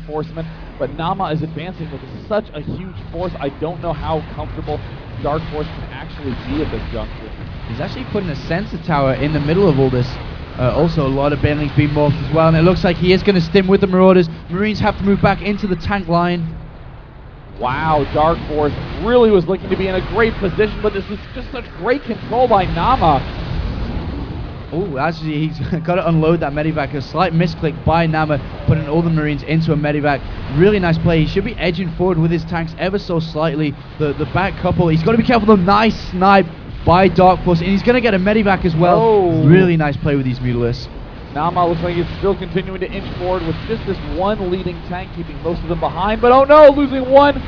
reinforcement, but Nama is advancing with such a huge force. I don't know how comfortable Dark Force can actually be at this juncture. He's actually putting a sensor tower in the middle of all this. Also, a lot of banelings being morphed as well, and it looks like he is going to stim with the Marauders. Marines have to move back into the tank line. Wow, Dark Force really was looking to be in a great position, but this is just such great control by Nama. Oh, actually, he's got to unload that medivac. A slight misclick by Nama, putting all the Marines into a medivac. Really nice play. He should be edging forward with his tanks ever so slightly. The back couple, he's got to be careful. The nice snipe by Dark Force, and he's going to get a medivac as well. Oh. Really nice play with these Mutalisks. Nama looks like he's still continuing to inch forward with just this one leading tank, keeping most of them behind. But oh no, losing one,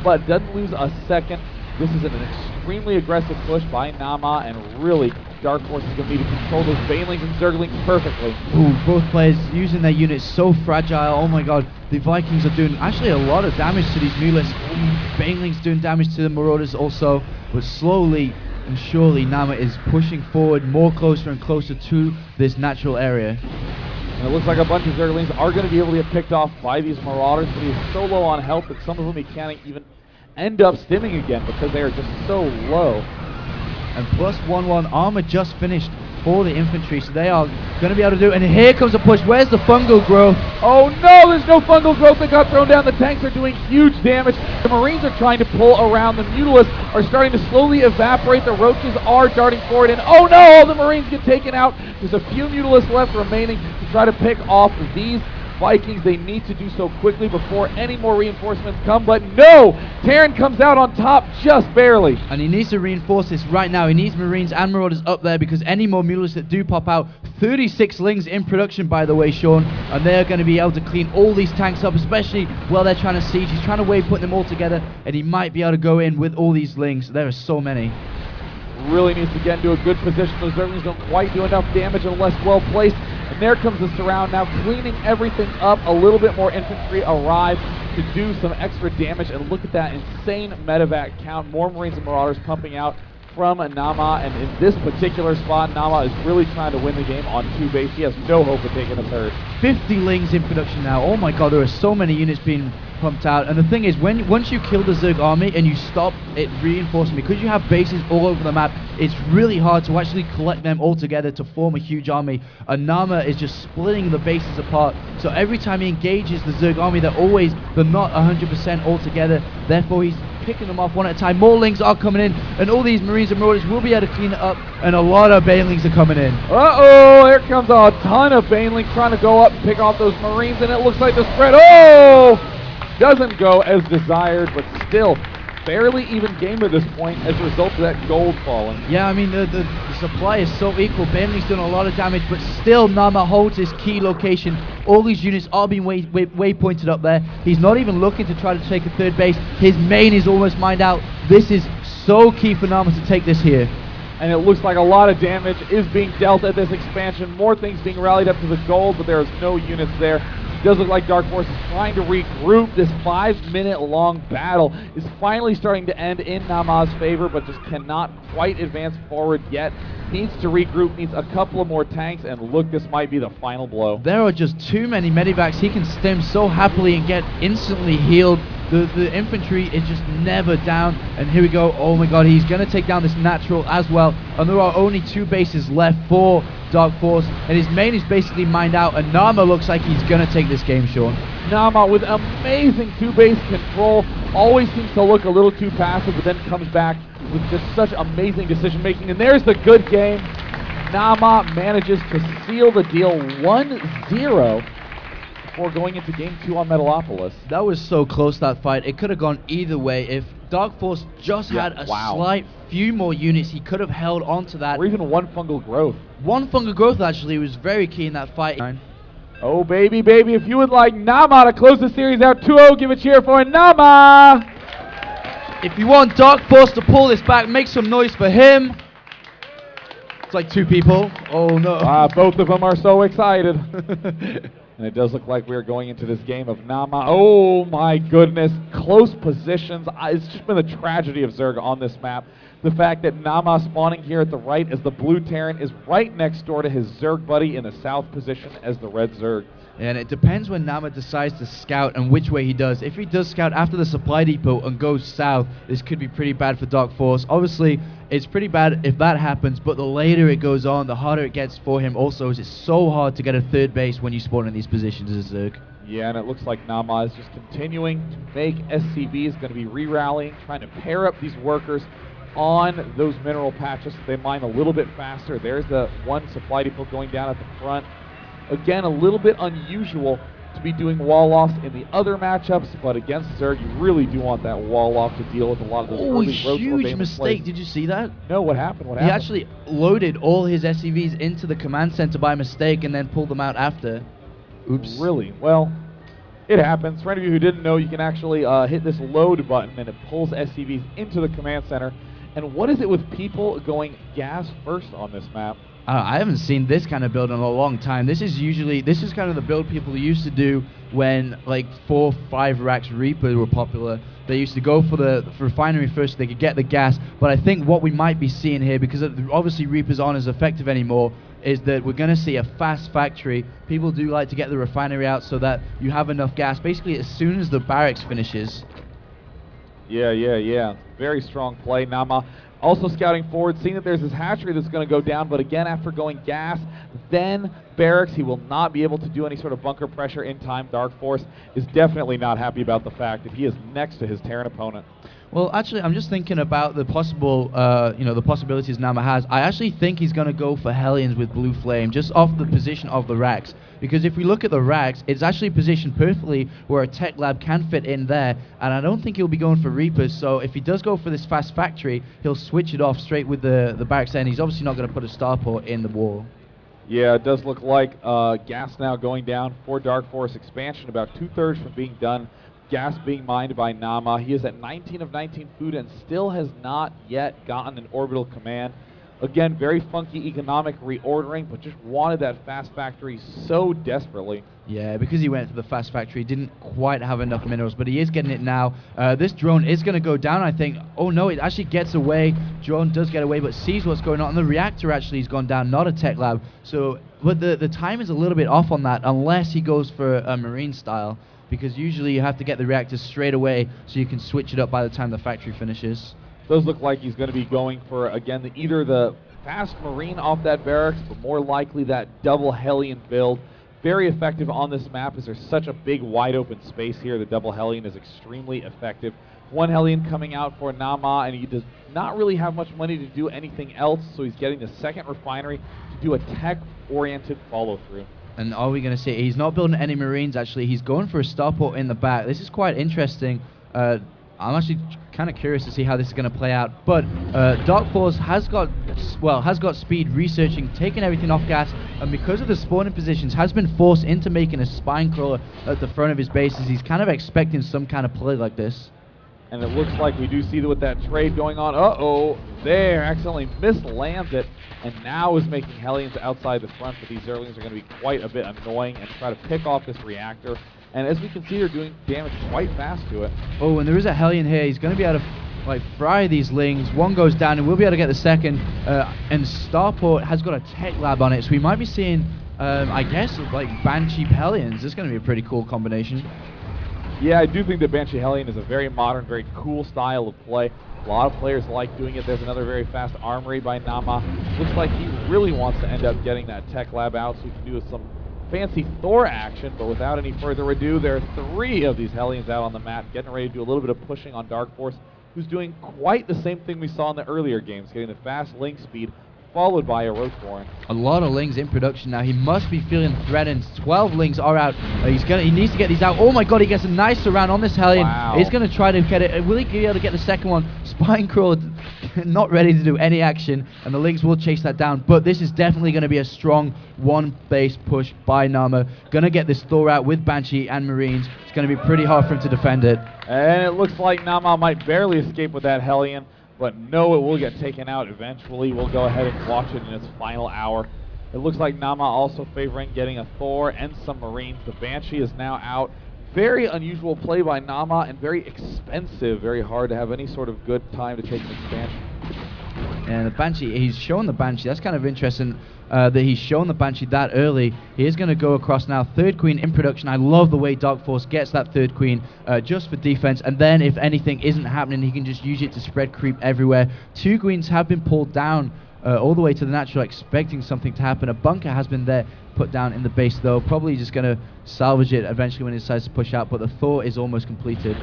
but doesn't lose a second. This is an extremely aggressive push by Nama, and really, Dark Force is going to need to control those Banelings and Zerglings perfectly. Ooh, both players using their units so fragile. Oh my god, the Vikings are doing actually a lot of damage to these Mutalisks. Banelings doing damage to the Marauders also, but slowly and surely Nama is pushing forward more closer and closer to this natural area. And it looks like a bunch of Zerglings are going to be able to get picked off by these Marauders, but he's so low on health that some of them he can't even end up stimming again because they are just so low. And plus 1/1 armor just finished for the infantry, so they are going to be able to do it. And here comes a push. Where's the fungal growth? Oh no, there's no fungal growth that got thrown down. The tanks are doing huge damage. The Marines are trying to pull around. The Mutalisks are starting to slowly evaporate. The Roaches are darting forward, and oh no, all the Marines get taken out. There's a few Mutalisks left remaining to try to pick off these Vikings. They need to do so quickly before any more reinforcements come, but no! Terran comes out on top just barely. And he needs to reinforce this right now. He needs Marines and Marauders up there because any more Mutalisks that do pop out, 36 Lings in production by the way, Sean, and they're going to be able to clean all these tanks up, especially while they're trying to siege. He's trying to put them all together, and he might be able to go in with all these Lings. There are so many. Really needs to get into a good position. Those Zerglings don't quite do enough damage unless well placed. And there comes the surround now, cleaning everything up. A little bit more infantry arrive to do some extra damage. And look at that insane medevac count. More Marines and Marauders pumping out from Nama. And in this particular spot, Nama is really trying to win the game on 2 base. He has no hope of taking a third. 50 Lings in production now. Oh my god, there are so many units being pumped out. And the thing is, once you kill the Zerg army and you stop it reinforcing, because you have bases all over the map, it's really hard to actually collect them all together to form a huge army. And Nama is just splitting the bases apart. So every time he engages the Zerg army, they're not 100% all together. Therefore, he's picking them off one at a time. More Lings are coming in, and all these Marines and Marauders will be able to clean it up, and a lot of Banelings are coming in. Uh-oh, there comes a ton of Banelings trying to go up and pick off those Marines, and it looks like the spread, doesn't go as desired, but still fairly even game at this point as a result of that gold falling. Yeah, I mean, the supply is so equal. Baneling's doing a lot of damage, but still Nama holds his key location. All these units are being waypointed up there. He's not even looking to try to take a third base. His main is almost mined out. This is so key for Nama to take this here. And it looks like a lot of damage is being dealt at this expansion. More things being rallied up to the gold, but there is no units there. It does look like Dark Force is trying to regroup. This 5-minute long battle is finally starting to end in Nama's favor, but just cannot quite advance forward yet. Needs to regroup, needs a couple of more tanks, and look, this might be the final blow. There are just too many medivacs. He can stem so happily and get instantly healed. The infantry is just never down, and here we go. Oh my god, he's going to take down this natural as well, and there are only 2 bases left for Dark Force, and his main is basically mined out, and Nama looks like he's going to take this game, Sean. Nama with amazing 2-base control, always seems to look a little too passive, but then comes back with just such amazing decision making, and there's the good game. Nama manages to seal the deal 1-0 before going into game 2 on Metalopolis. That was so close, that fight. It could have gone either way. If Dark Force just had a slight few more units, he could have held on to that. Or even 1 fungal growth. 1 fungal growth actually was very key in that fight. Oh baby, baby, if you would like Nama to close the series out 2-0, give a cheer for Nama! If you want Dark Force to pull this back, make some noise for him. It's like 2 people. Oh no. Both of them are so excited. And it does look like we are going into this game of Nama. Oh my goodness, close positions. It's just been a tragedy of Zerg on this map. The fact that Nama spawning here at the right as the blue Terran is right next door to his Zerg buddy in the south position as the red Zerg. And it depends when Nama decides to scout and which way he does. If he does scout after the supply depot and goes south, this could be pretty bad for Dark Force. Obviously, it's pretty bad if that happens, but the later it goes on, the harder it gets for him also, as it's so hard to get a third base when you spawn in these positions as a Zerg. Yeah, and it looks like Nama is just continuing to make SCVs, going to be re-rallying, trying to pair up these workers on those mineral patches so they mine a little bit faster. There's the one supply depot going down at the front. Again, a little bit unusual to be doing wall offs in the other matchups, but against Zerg, you really do want that wall off to deal with a lot of those early huge mistake. Did you see that? No, what happened? He actually loaded all his SCVs into the command center by mistake and then pulled them out after. Oops. Really? Well, it happens. For any of you who didn't know, you can actually hit this load button and it pulls SCVs into the command center. And what is it with people going gas first on this map? I haven't seen this kind of build in a long time. This is kind of the build people used to do when like 4 or 5 racks Reaper were popular. They used to go for the refinery first so they could get the gas. But I think what we might be seeing here, because obviously Reapers aren't as effective anymore, is that we're going to see a fast factory. People do like to get the refinery out so that you have enough gas basically as soon as the barracks finishes. Yeah. Very strong play. Nama also scouting forward, seeing that there's this hatchery that's going to go down, but again, after going gas, then barracks, he will not be able to do any sort of bunker pressure in time. Dark Force is definitely not happy about the fact that he is next to his Terran opponent. Well, actually, I'm just thinking about the possible, the possibilities Nama has. I actually think he's going to go for Hellions with Blue Flame, just off the position of the racks. Because if we look at the racks, it's actually positioned perfectly where a tech lab can fit in there, and I don't think he'll be going for Reapers. So if he does go for this fast factory, he'll switch it off straight with the barracks there, and he's obviously not going to put a starport in the wall. Yeah, it does look like gas now going down for Dark Force expansion, about 2/3 from being done. Gas being mined by Nama. He is at 19 of 19 food and still has not yet gotten an orbital command. Again, very funky economic reordering, but just wanted that fast factory so desperately. Yeah, because he went for the fast factory, didn't quite have enough minerals, but he is getting it now. This drone is going to go down, I think. Oh no, it actually gets away. Drone does get away, but sees what's going on. And the reactor actually has gone down, not a tech lab. So, but the time is a little bit off on that, unless he goes for a marine style. Because usually you have to get the reactor straight away so you can switch it up by the time the factory finishes. Does look like he's going to be going for, again, either the fast marine off that barracks, but more likely that double Hellion build. Very effective on this map as there's such a big wide open space here. The double Hellion is extremely effective. One Hellion coming out for Nama, and he does not really have much money to do anything else, so he's getting the second refinery to do a tech-oriented follow-through. And are we going to see, he's not building any marines actually, he's going for a starport in the back. This is quite interesting. I'm actually kind of curious to see how this is going to play out. But Dark Force has got speed researching, taking everything off gas, and because of the spawning positions, has been forced into making a spine crawler at the front of his bases. He's kind of expecting some kind of play like this. And it looks like we do see that with that trade going on. Uh-oh, there, accidentally mislands it, and now is making Hellions outside the front, but these Zerglings are going to be quite a bit annoying and try to pick off this reactor. And as we can see, they're doing damage quite fast to it. Oh, and there is a Hellion here. He's going to be able to fry these lings. One goes down, and we'll be able to get the second. And Starport has got a tech lab on it, so we might be seeing, I guess, like Banshee Hellions. This is going to be a pretty cool combination. Yeah, I do think that Banshee Hellion is a very modern, very cool style of play. A lot of players like doing it. There's another very fast armory by Nama. Looks like he really wants to end up getting that tech lab out so he can do some fancy Thor action, but without any further ado, there are 3 of these Hellions out on the map, getting ready to do a little bit of pushing on Dark Force, who's doing quite the same thing we saw in the earlier games, getting the fast link speed, followed by a Roseborn. A lot of lings in production now. He must be feeling threatened. 12 lings are out. He needs to get these out. Oh my god, he gets a nice surround on this Hellion. Wow. He's going to try to get it. Will he be able to get the second one? Spine crawl, not ready to do any action, and the lings will chase that down. But this is definitely going to be a strong one base push by Nama. Going to get this Thor out with Banshee and Marines. It's going to be pretty hard for him to defend it. And it looks like Nama might barely escape with that Hellion. But no, it will get taken out eventually. We'll go ahead and watch it in its final hour. It looks like Nama also favoring getting a Thor and some Marines. The Banshee is now out. Very unusual play by Nama and very expensive. Very hard to have any sort of good time to take an expansion. And the Banshee, he's shown the Banshee. That's kind of interesting that he's shown the Banshee that early. He is going to go across now. Third Queen in production. I love the way DarkForce gets that third Queen just for defense. And then if anything isn't happening, he can just use it to spread creep everywhere. 2 Queens have been pulled down all the way to the natural, expecting something to happen. A bunker has been there, put down in the base though. Probably just going to salvage it eventually when he decides to push out. But the Thor is almost completed.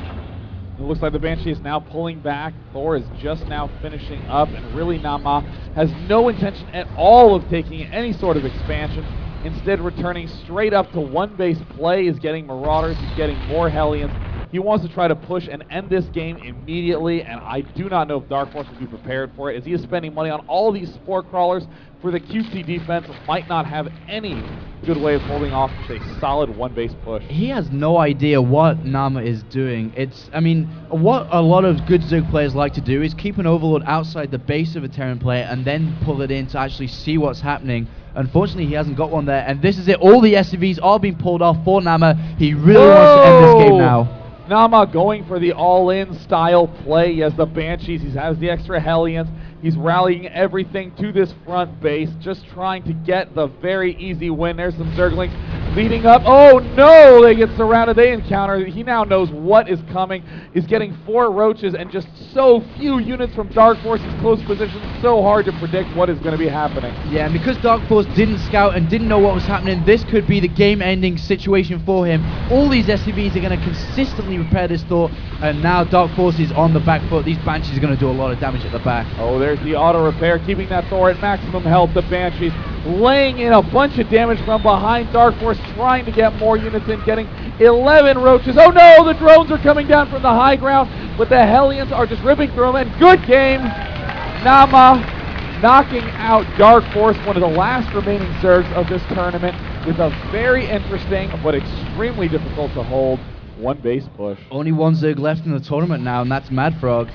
It looks like the Banshee is now pulling back. Thor is just now finishing up, and really Nama has no intention at all of taking any sort of expansion. Instead, returning straight up to one base play. Is getting Marauders, he's getting more Hellions. He wants to try to push and end this game immediately, and I do not know if DarkForce will be prepared for it, as he is spending money on all these Spore Crawlers for the QC defense. Might not have any good way of holding off with a solid one-base push. He has no idea what Nama is doing. I mean, what a lot of good Zerg players like to do is keep an Overlord outside the base of a Terran player and then pull it in to actually see what's happening. Unfortunately, he hasn't got one there, and this is it. All the SCVs are being pulled off for Nama. He really wants to end this game now. Nama going for the all-in style play. He has the Banshees, he has the extra Hellions. He's rallying everything to this front base, just trying to get the very easy win. There's some Zerglings leading up. Oh no, they get surrounded, they encounter. He now knows what is coming. He's getting 4 roaches and just so few units from DarkForce's close position. So hard to predict what is going to be happening. Yeah, and because DarkForce didn't scout and didn't know what was happening, this could be the game-ending situation for him. All these SCVs are going to consistently repair this Thor, and now DarkForce is on the back foot. These Banshees are going to do a lot of damage at the back. Oh, there's the auto repair, keeping that Thor at maximum health. The Banshees laying in a bunch of damage from behind. DarkForce trying to get more units in, getting 11 roaches. Oh no, the drones are coming down from the high ground, but the Hellions are just ripping through them, and good game. Nama knocking out DarkForce, one of the last remaining Zergs of this tournament, with a very interesting but extremely difficult to hold one base push. Only one Zerg left in the tournament now, and that's Madfrog.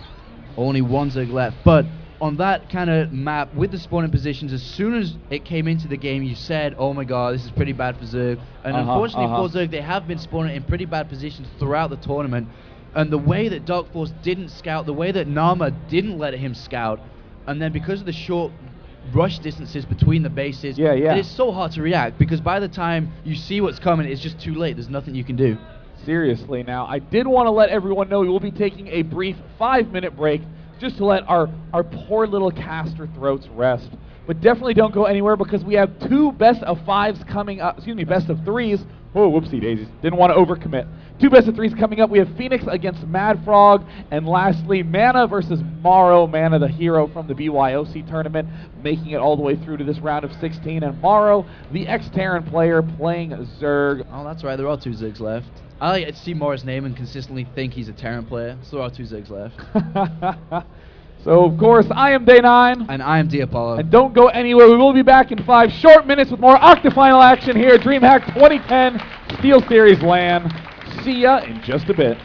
Only one Zerg left, but on that kind of map with the spawning positions, as soon as it came into the game, you said, oh my god, this is pretty bad for Zerg. And unfortunately for Zerg, they have been spawning in pretty bad positions throughout the tournament. And the way that DarkForce didn't scout, the way that Nama didn't let him scout, and then because of the short rush distances between the bases, it is so hard to react, because by the time you see what's coming, it's just too late. There's nothing you can do. Seriously now, I did want to let everyone know we will be taking a brief 5-minute break just to let our poor little caster throats rest. But definitely don't go anywhere, because we have 2 best of 5s coming up, best of 3s. Oh, whoopsie daisies, didn't want to overcommit. 2 best of 3s coming up. We have Phoenix against Madfrog, and lastly, Mana versus Morrow. Mana, the hero from the BYOC tournament, making it all the way through to this round of 16, and Morrow, the ex-Terran player, playing Zerg. Oh, that's right, there are 2 Zergs left. I like to see Morrow's name and consistently think he's a Terran player, so there are 2 Zergs left. So, of course, I am Day9. And I am DApollo. And don't go anywhere. We will be back in 5 short minutes with more OctaFinal action here at DreamHack 2010 Steel Series LAN. See ya in just a bit.